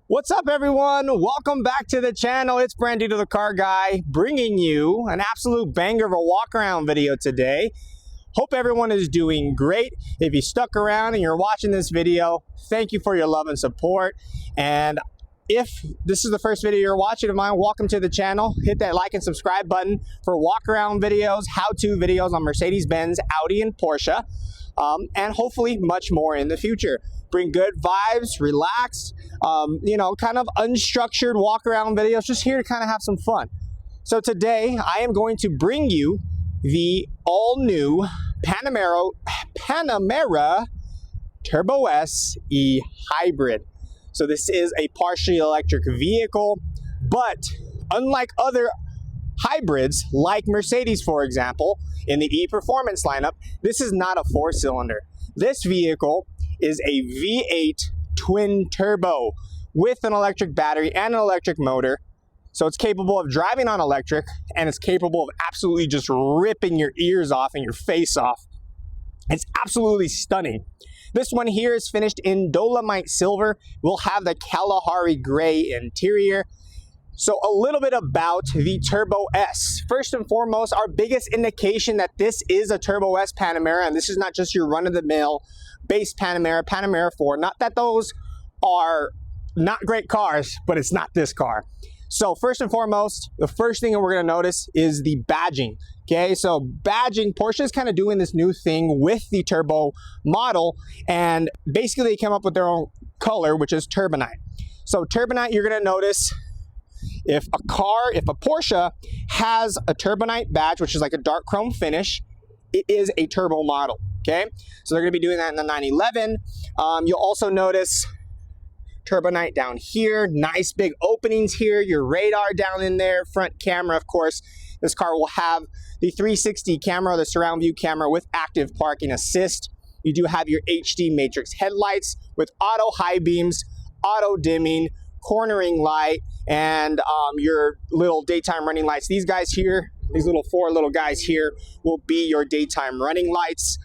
What's up, everyone? Welcome back to the channel. It's Brandy to the Car Guy, bringing you an absolute banger of a walk around video today. Hope everyone is doing great. If you stuck around and you're watching this video, thank you for your love and support. And if this is the first video you're watching of mine, welcome to the channel. Hit that like and subscribe button for walk around videos, how-to videos on Mercedes-Benz, Audi, and Porsche, and hopefully much more in the future. Bring good vibes, relax, kind of unstructured walk around videos, just here to kind of have some fun. So today I am going to bring you the all new Panamera Turbo S e-hybrid. So this is a partially electric vehicle, but unlike other hybrids like Mercedes, for example, in the e-performance lineup, this is not a 4-cylinder. This vehicle is a V8 twin turbo with an electric battery and an electric motor. So it's capable of driving on electric, and it's capable of absolutely just ripping your ears off and your face off. It's absolutely stunning. This one here is finished in Dolomite Silver. We'll have the Kalahari Gray interior. So a little bit about the Turbo S. First and foremost, our biggest indication that this is a Turbo S Panamera, and this is not just your run-of-the-mill base Panamera, Panamera 4. Not that those are not great cars, but it's not this car. So first and foremost, the first thing that we're gonna notice is the badging. Okay, so badging, Porsche is kind of doing this new thing with the turbo model, and basically they came up with their own color, which is Turbonite. So Turbonite, you're gonna notice if a Porsche has a Turbonite badge, which is like a dark chrome finish, it is a turbo model, okay? So they're gonna be doing that in the 911. You'll also notice Turbonite down here, nice big openings here, your radar down in there, front camera, of course. This car will have the 360 camera, the surround view camera with active parking assist. You do have your HD matrix headlights with auto high beams, auto dimming, cornering light, and your little daytime running lights. These guys here, these four little guys here will be your daytime running lights.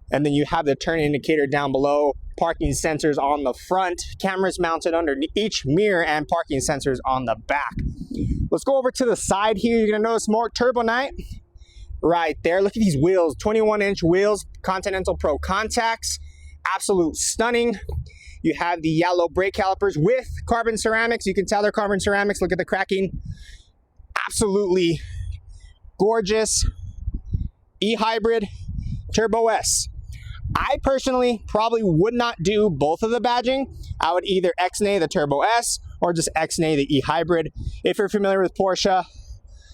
And then you have the turn indicator down below, parking sensors on the front, cameras mounted under each mirror, and parking sensors on the back. Let's go over to the side here. You're gonna notice more Turbonite right there. Look at these wheels, 21-inch wheels, Continental Pro contacts, absolute stunning. You have the yellow brake calipers with carbon ceramics. You can tell they're carbon ceramics. Look at the cracking. Absolutely gorgeous e-hybrid Turbo S. I personally probably would not do both of the badging. I would either X-nay the Turbo S or just X-nay the e-hybrid. If you're familiar with Porsche,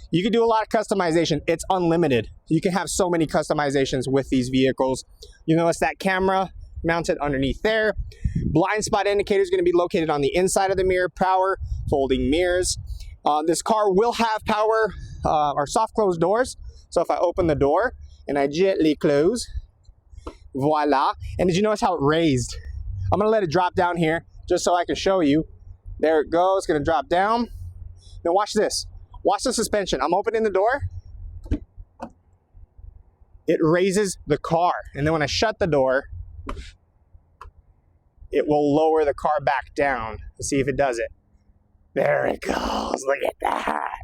you can do a lot of customization. It's unlimited. You can have so many customizations with these vehicles. You notice that camera mounted underneath there. Blind spot indicator is going to be located on the inside of the mirror, power folding mirrors. This car will have power or soft closed doors. So if I open the door and I gently close, voila. And did you notice how it raised? I'm gonna let it drop down here just so I can show you. There it goes, it's gonna drop down. Now watch this. Watch the suspension. I'm opening the door. It raises the car. And then when I shut the door, it will lower the car back down. Let's see if it does it. There it goes, look at that.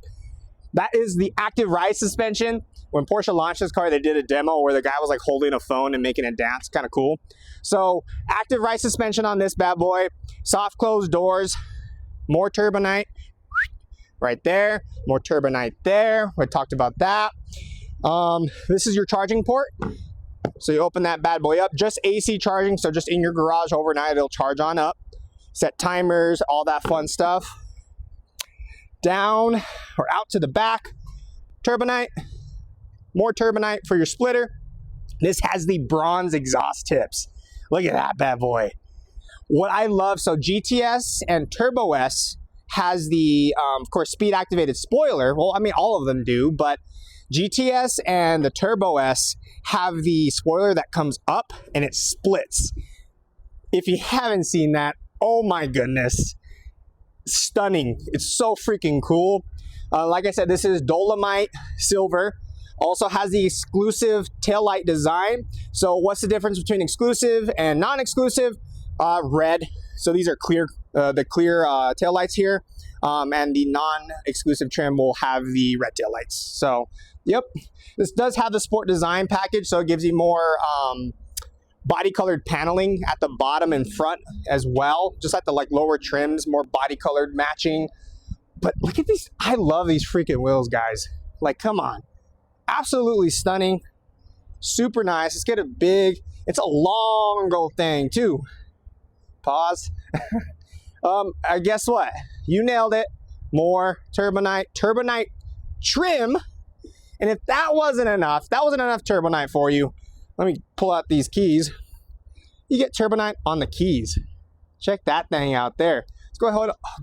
That is the active ride suspension. When Porsche launched this car, they did a demo where the guy was like holding a phone and making it dance, kind of cool. So active ride suspension on this bad boy, soft closed doors, more Turbonite right there, more Turbonite there. We talked about that. This is your charging port. So you open that bad boy up, just AC charging. So just in your garage overnight, it'll charge on up. Set timers, all that fun stuff. Down or out to the back, Turbonite, more Turbonite for your splitter. This has the bronze exhaust tips. Look at that bad boy. What I love, so GTS and Turbo S has the, of course, speed activated spoiler. Well, I mean, all of them do, but GTS and the Turbo S have the spoiler that comes up and it splits. If you haven't seen that, oh my goodness. Stunning. It's so freaking cool. Like I said, this is Dolomite Silver. Also has the exclusive taillight design. So what's the difference between exclusive and non-exclusive? Red. So these are clear the clear taillights here, and the non-exclusive trim will have the red taillights. So, yep, this does have the sport design package, so it gives you more body colored paneling at the bottom and front as well, just at the like lower trims, more body colored matching. But look at these, I love these freaking wheels, guys. Like, come on, absolutely stunning, super nice. Let's get a big, it's a long old thing too. Pause. Guess what, you nailed it, more turbonite trim. And if that wasn't enough turbonite for you, let me pull out these keys. You get turbonite on the keys. Check that thing out there. Let's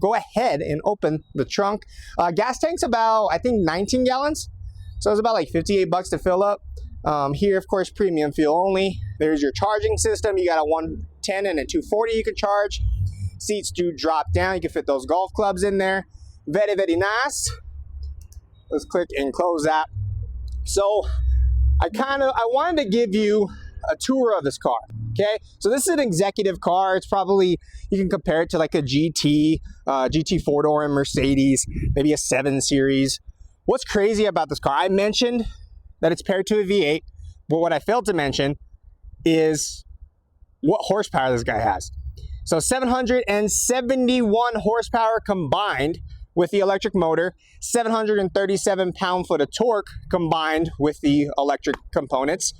go ahead and open the trunk. Gas tank's about, I think, 19 gallons. So it's about like 58 bucks to fill up. Here, of course, premium fuel only. There's your charging system. You got a 110 and a 240 you can charge. Seats do drop down. You can fit those golf clubs in there. Very, very nice. Let's click and close that. So I wanted to give you a tour of this car. Okay, so this is an executive car. It's probably, you can compare it to like a GT 4-door in Mercedes, maybe a 7 Series. What's crazy about this car? I mentioned that it's paired to a V8, but what I failed to mention is what horsepower this guy has. So 771 horsepower combined with the electric motor, 737 pound-foot of torque combined with the electric components.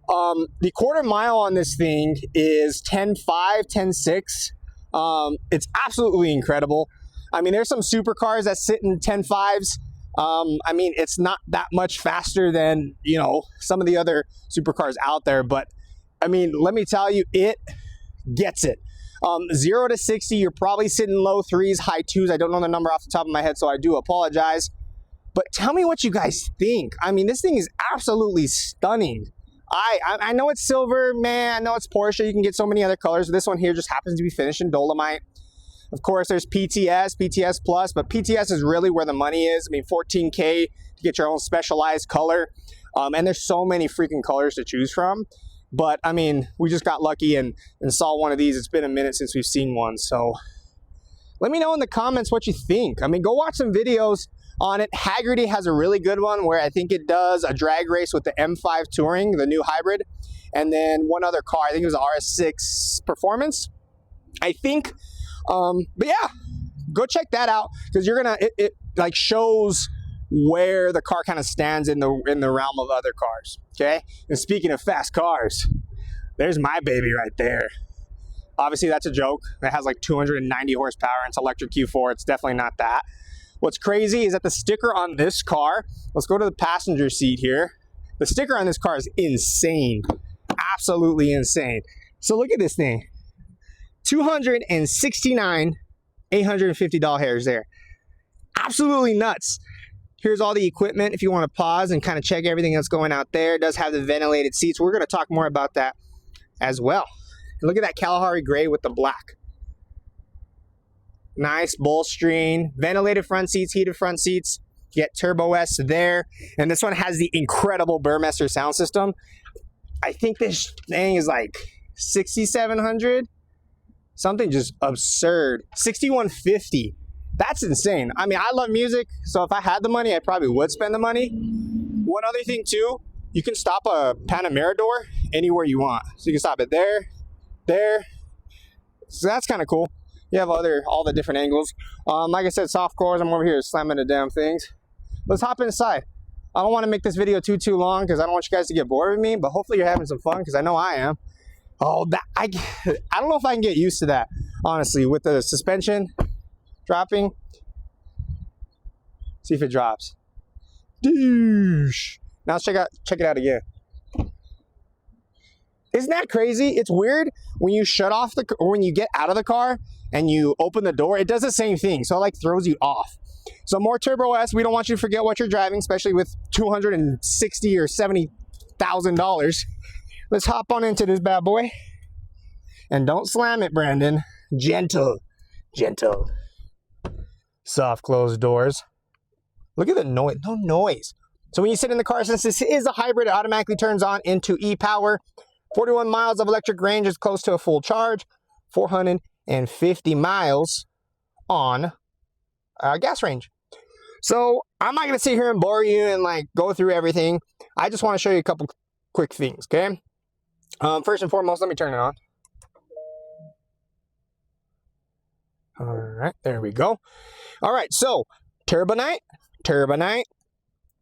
The quarter mile on this thing is 10.5, 10.6. It's absolutely incredible. I mean, there's some supercars that sit in 10.5s. I mean, it's not that much faster than, you know, some of the other supercars out there, but I mean, let me tell you, it gets it. 0 to 60, you're probably sitting low 3s, high 2s. I don't know the number off the top of my head, so I do apologize. But tell me what you guys think. I mean, this thing is absolutely stunning. I know it's silver, man. I know it's Porsche. You can get so many other colors. This one here just happens to be finished in Dolomite. Of course, there's PTS, PTS Plus, but PTS is really where the money is. I mean, $14K to get your own specialized color. And there's so many freaking colors to choose from. But, I mean, we just got lucky and saw one of these. It's been a minute since we've seen one. So let me know in the comments what you think. I mean, go watch some videos on it. Haggerty has a really good one where I think it does a drag race with the M5 Touring, the new hybrid. And then one other car, I think it was the RS6 Performance, I think. But yeah, go check that out because you're gonna, it like shows where the car kind of stands in the realm of other cars. Okay, and speaking of fast cars, there's my baby right there. Obviously that's a joke. It has like 290 horsepower and it's electric Q4. It's definitely not that. What's crazy is that the sticker on this car, let's go to the passenger seat here. The sticker on this car is insane, absolutely insane. So look at this thing, 269 $850 hairs there. Absolutely nuts. Here's all the equipment if you want to pause and kind of check everything that's going out there. It does have the ventilated seats. We're going to talk more about that as well. Look at that Kalahari gray with the black. Nice bolstering, ventilated front seats, heated front seats. You get Turbo S there. And this one has the incredible Burmester sound system. I think this thing is like 6,700. Something just absurd. 6,150. That's insane. I mean, I love music, so if I had the money, I probably would spend the money. One other thing too, you can stop a Panamera door anywhere you want. So you can stop it there, there. So that's kind of cool. You have all the different angles. Like I said, soft cores. I'm over here slamming the damn things. Let's hop inside. I don't want to make this video too long because I don't want you guys to get bored with me, but hopefully you're having some fun because I know I am. Oh, I don't know if I can get used to that, honestly, with the suspension dropping. See if it drops. Doosh. Now let's check it out again. Isn't that crazy? It's weird when you shut off or when you get out of the car and you open the door, it does the same thing. So it like throws you off. So more Turbo S. We don't want you to forget what you're driving, especially with $260,000 or $70,000. Let's hop on into this bad boy. And don't slam it, Brandon. Gentle. Gentle. Soft closed doors. Look at the noise. No noise. So when you sit in the car, since this is a hybrid, it automatically turns on into e-power. 41 miles of electric range is close to a full charge. 480 150 miles on gas range. So I'm not going to sit here and bore you and like go through everything. I just want to show you a couple quick things, okay? First and foremost, let me turn it on. All right, there we go. All right, so turbonite,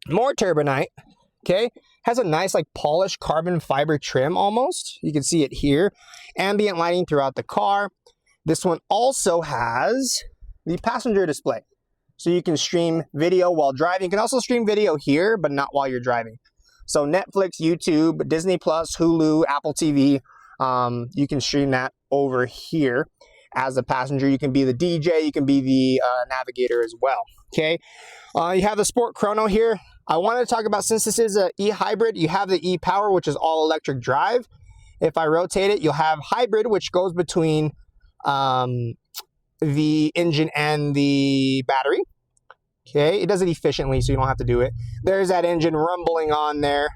more turbonite, okay? Has a nice like polished carbon fiber trim almost. You can see it here. Ambient lighting throughout the car. This one also has the passenger display. So you can stream video while driving. You can also stream video here, but not while you're driving. So Netflix, YouTube, Disney Plus, Hulu, Apple TV, you can stream that over here as a passenger. You can be the DJ, you can be the navigator as well, okay? You have the Sport Chrono here. I wanted to talk about, since this is an e-hybrid, you have the e-power, which is all electric drive. If I rotate it, you'll have hybrid, which goes between the engine and the battery. Okay, it does it efficiently, so you don't have to do it. There's that engine rumbling on there,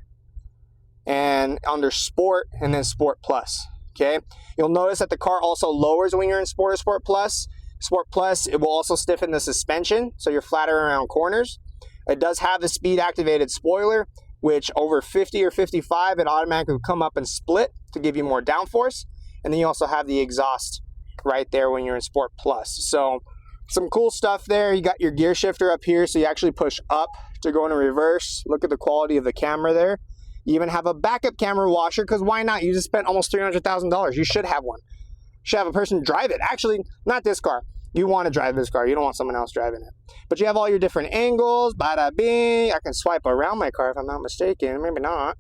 and under Sport, and then Sport Plus. Okay, you'll notice that the car also lowers when you're in Sport or Sport Plus. Sport Plus, it will also stiffen the suspension, so you're flatter around corners. It does have the speed activated spoiler, which over 50 or 55, it automatically will come up and split to give you more downforce. And then you also have the exhaust right there when you're in Sport Plus. So some cool stuff there. You got your gear shifter up here, so you actually push up to go into reverse. Look at the quality of the camera there. You even have a backup camera washer, because why not? You just spent almost $300,000. You should have one. You should have a person drive it. Actually, not this car. You want to drive this car. You don't want someone else driving it. But you have all your different angles. Bada bing. I can swipe around my car if I'm not mistaken. Maybe not.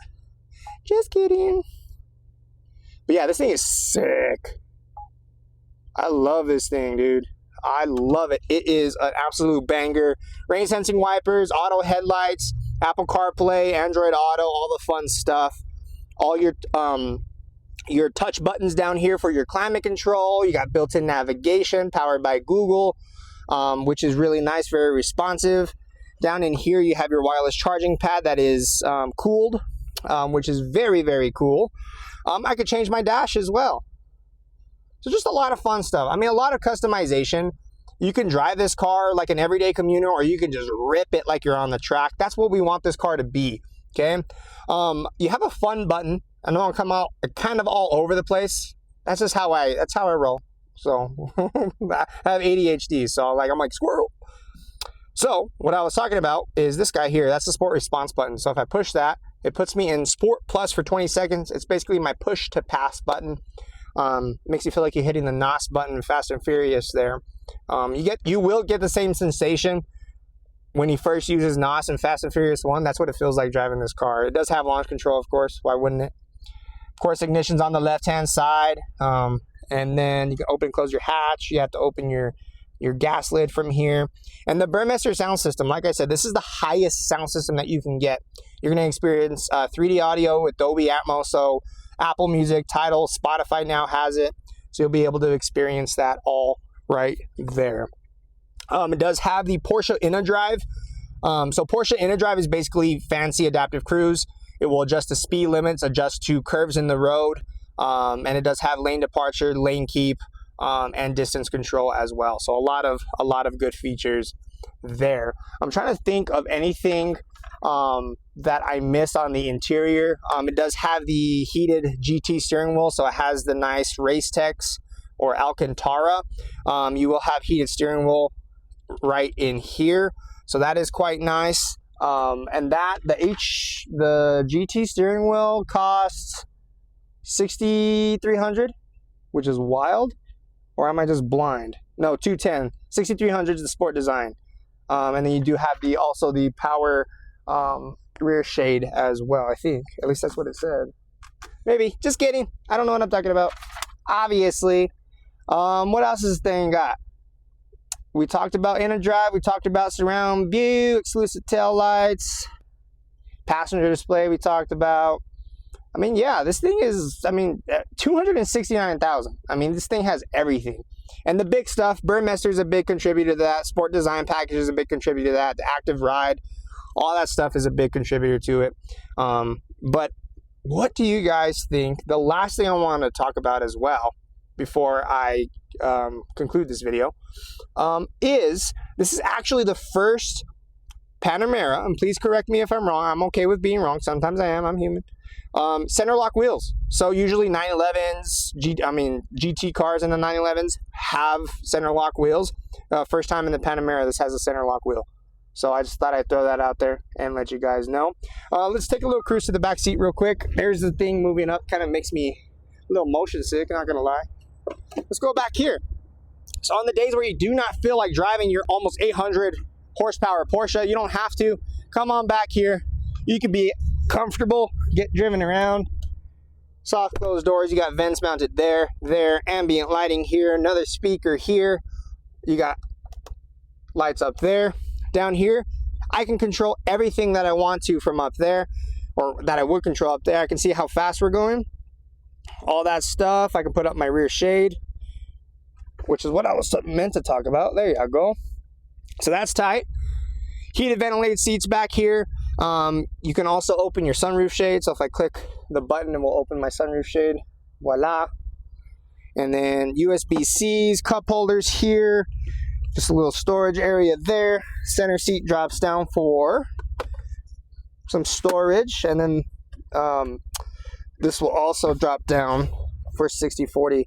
Just kidding. But yeah, this thing is sick. I love this thing, dude. I love it. It is an absolute banger. Rain sensing wipers, auto headlights, Apple CarPlay, Android Auto, all the fun stuff. All your touch buttons down here for your climate control. You got built-in navigation powered by Google, which is really nice, very responsive. Down in here, you have your wireless charging pad that is cooled, which is very, very cool. I could change my dash as well. So just a lot of fun stuff. I mean, a lot of customization. You can drive this car like an everyday commuter, or you can just rip it like you're on the track. That's what we want this car to be, okay? You have a fun button. I know I'll come out kind of all over the place. That's just how I roll. So I have ADHD, so I'm like squirrel. So what I was talking about is this guy here. That's the Sport Response button. So if I push that, it puts me in Sport Plus for 20 seconds. It's basically my push to pass button. Makes you feel like you're hitting the NOS button in Fast and Furious there. You will get the same sensation when he first uses NOS in Fast and Furious 1. That's what it feels like driving this car. It does have launch control, of course. Why wouldn't it? Of course, ignition's on the left-hand side. And then you can open and close your hatch. You have to open your gas lid from here. And the Burmester sound system, like I said, this is the highest sound system that you can get. You're going to experience 3D audio with Dolby Atmos. So Apple Music, Tidal, Spotify now has it. So you'll be able to experience that all right there. It does have the Porsche InnoDrive. So Porsche InnoDrive is basically fancy adaptive cruise. It will adjust the speed limits, adjust to curves in the road. And it does have lane departure, lane keep, and distance control as well. So a lot of good features there. I'm trying to think of anything that I missed on the interior. It does have the heated GT steering wheel, so it has the nice Race Tex or Alcantara. You will have heated steering wheel right in here, so that is quite nice. And the GT steering wheel costs $6,300, which is wild. Or am I just blind? No, $210. $6,300 is the Sport design. And then you do have also the power rear shade as well, I think. At least that's what it said. Maybe. Just kidding. I don't know what I'm talking about. Obviously. What else has this thing got? We talked about InnoDrive. We talked about surround view, exclusive tail lights, passenger display we talked about. I mean, yeah, this thing is, $269,000. I mean, this thing has everything. And the big stuff, Burmester is a big contributor to that. Sport Design Package is a big contributor to that. The Active Ride, all that stuff is a big contributor to it. But what do you guys think? The last thing I want to talk about as well before I conclude this video, is this is actually the first Panamera, and please correct me if I'm wrong. I'm okay with being wrong. Sometimes I am. I'm human. Center lock wheels. So usually 911s, GT cars in the 911s have center lock wheels. First time in the Panamera, this has a center lock wheel. So I just thought I'd throw that out there and let you guys know. Let's take a little cruise to the back seat real quick. There's the thing moving up, kind of makes me a little motion sick, not gonna lie. Let's go back here. So on the days where you do not feel like driving your almost 800 horsepower Porsche, you don't have to. Come on back here. You can be comfortable, get driven around. Soft closed doors, you got vents mounted there, ambient lighting here, another speaker here. You got lights up there. Down here, I can control everything that I want to from up there, or that I would control up there. I can see how fast we're going, all that stuff. I can put up my rear shade, which is what I was meant to talk about. There you go. So that's tight. Heated ventilated seats back here. You can also open your sunroof shade. So if I click the button, it will open my sunroof shade. Voila. And then USB-Cs, cup holders here. Just a little storage area there. Center seat drops down for some storage. And then this will also drop down for 60-40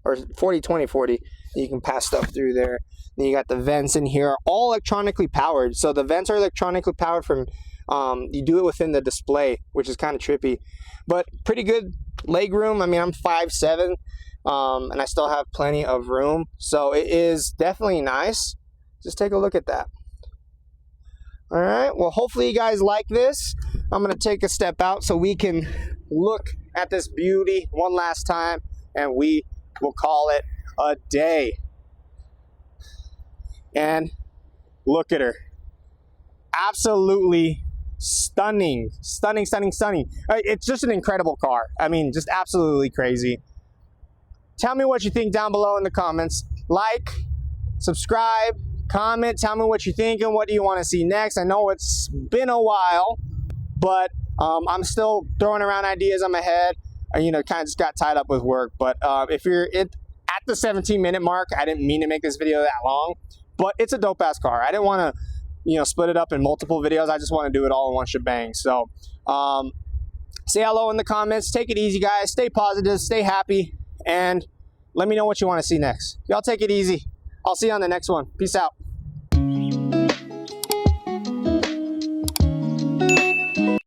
or 40-20-40. You can pass stuff through there. Then you got the vents in here, all electronically powered. So the vents are electronically powered from, you do it within the display, which is kind of trippy. But pretty good leg room. I mean, I'm 5'7". And I still have plenty of room, so it is definitely nice. Just take a look at that. All right, well, hopefully you guys like this. I'm gonna take a step out so we can look at this beauty one last time, and we will call it a day. And look at her. Absolutely stunning, stunning, stunning, stunning. It's just an incredible car. I mean, just absolutely crazy. Tell me what you think down below in the comments. Like, subscribe, comment, tell me what you think and what do you want to see next. I know it's been a while, but I'm still throwing around ideas on my head. You know, kind of just got tied up with work. But if you're at the 17-minute mark, I didn't mean to make this video that long, but it's a dope-ass car. I didn't want to, you know, split it up in multiple videos. I just want to do it all in one shebang. So say hello in the comments. Take it easy, guys. Stay positive, stay happy. And let me know what you want to see next. Y'all take it easy. I'll see you on the next one. Peace out.